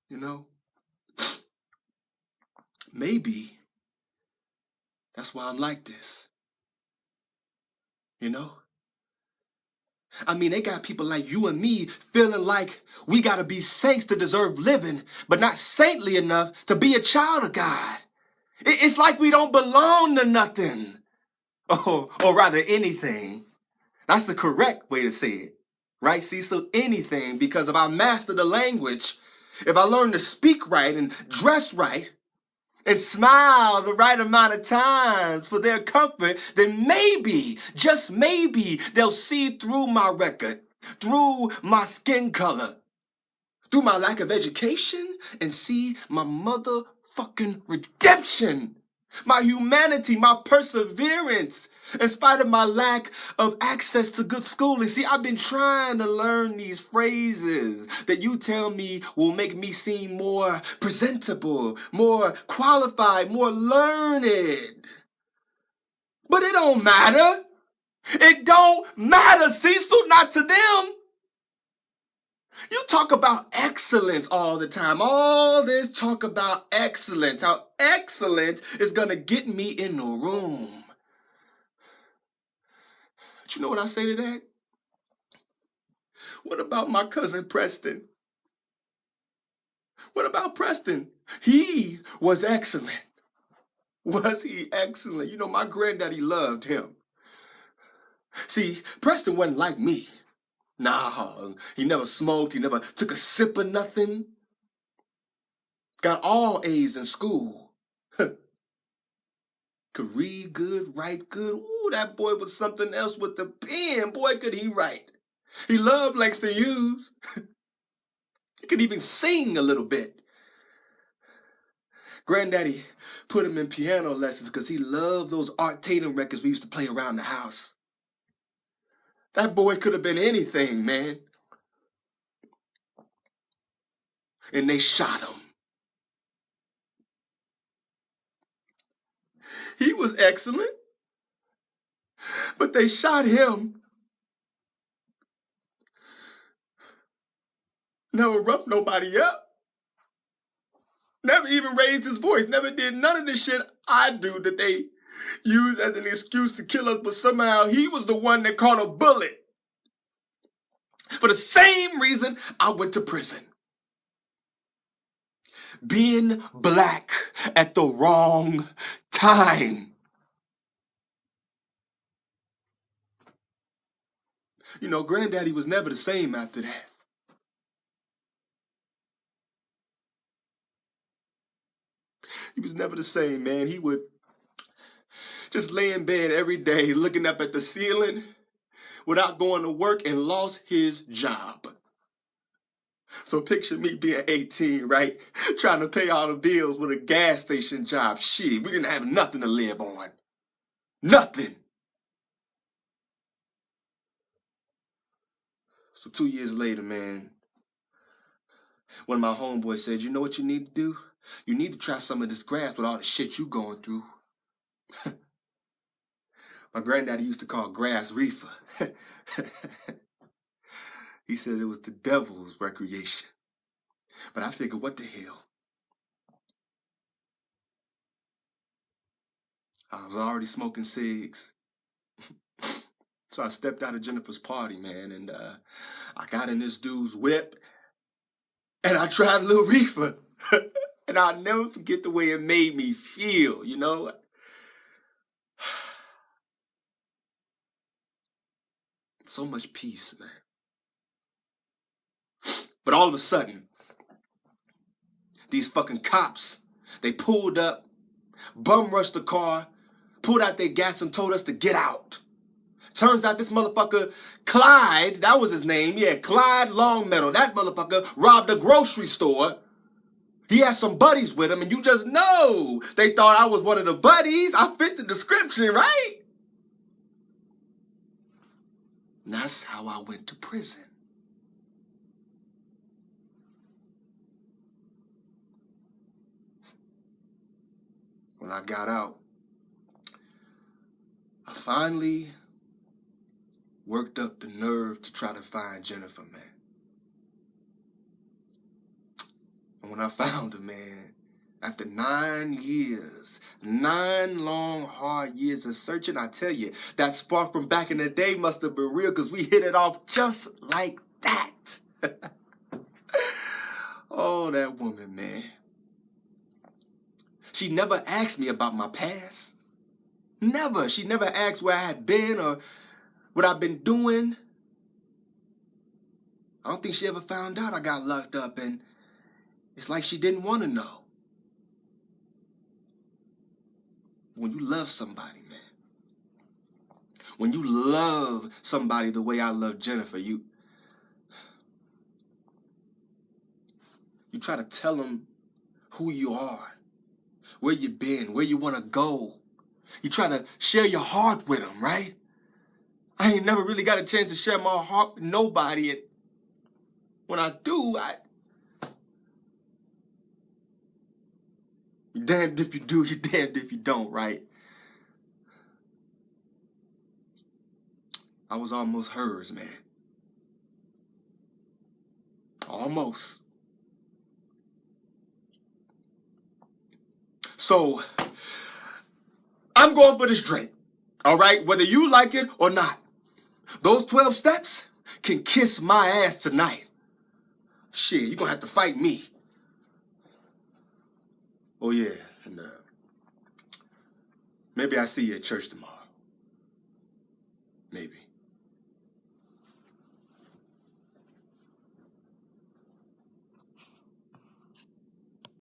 You know, maybe that's why I'm like this. You know? I mean, they got people like you and me feeling like we gotta be saints to deserve living, but not saintly enough to be a child of God. It's like we don't belong to nothing. Or rather anything. That's the correct way to say it. Right, Cecil? Anything, because if I master the language, if I learn to speak right and dress right, and smile the right amount of times for their comfort, then maybe, just maybe, they'll see through my record, through my skin color, through my lack of education, and see my motherfucking redemption, my humanity, my perseverance, in spite of my lack of access to good schooling. See, I've been trying to learn these phrases that you tell me will make me seem more presentable, more qualified, more learned. But it don't matter. It don't matter, Cecil, not to them. You talk about excellence all the time. All this talk about excellence. How excellence is going to get me in the room. But you know what I say to that? What about my cousin Preston? What about Preston? He was excellent. Was he excellent? You know, my granddaddy loved him. See, Preston wasn't like me. Nah, he never smoked. He never took a sip of nothing. Got all A's in school. Could read good, write good. Ooh, that boy was something else with the pen. Boy, could he write. He loved Langston Hughes. He could even sing a little bit. Granddaddy put him in piano lessons because he loved those Art Tatum records we used to play around the house. That boy could have been anything, man. And they shot him. He was excellent, but they shot him. Never roughed nobody up. Never even raised his voice. Never did none of the shit I do that they use as an excuse to kill us. But somehow he was the one that caught a bullet. For the same reason I went to prison. Being black at the wrong time. You know, Granddaddy was never the same after that. He was never the same, man. He would just lay in bed every day looking up at the ceiling without going to work and lost his job. So picture me being 18, right? Trying to pay all the bills with a gas station job. Shit, we didn't have nothing to live on. Nothing. So 2 years later, man, one of my homeboys said, you know what you need to do? You need to try some of this grass with all the shit you going through. My granddaddy used to call grass reefer. He said it was the devil's recreation. But I figured, what the hell? I was already smoking cigs. So I stepped out of Jennifer's party, man, and I got in this dude's whip, and I tried a little reefer. And I'll never forget the way it made me feel, you know? So much peace, man. But all of a sudden, these fucking cops, they pulled up, bum rushed the car, pulled out their gas and told us to get out. Turns out this motherfucker, Clyde, that was his name, yeah, Clyde Longmeadow, that motherfucker robbed a grocery store. He had some buddies with him, and you just know they thought I was one of the buddies. I fit the description, right? And that's how I went to prison. When I got out, I finally worked up the nerve to try to find Jennifer, man. And when I found her, man, after 9 years, 9 long, hard years of searching, I tell you, that spark from back in the day must have been real because we hit it off just like that. Oh, that woman, man. She never asked me about my past. Never. She never asked where I had been or what I've been doing. I don't think she ever found out I got locked up, and it's like she didn't want to know. When you love somebody, man, when you love somebody the way I love Jennifer, you try to tell them who you are, where you been, where you want to go. You try to share your heart with them, right? I ain't never really got a chance to share my heart with nobody, and when I do, you're damned if you do, you're damned if you don't, right? I was almost hers, man. Almost. So, I'm going for this drink, all right? Whether you like it or not. Those 12 steps can kiss my ass tonight. Shit, you're going to have to fight me. Oh, yeah, and maybe I see you at church tomorrow.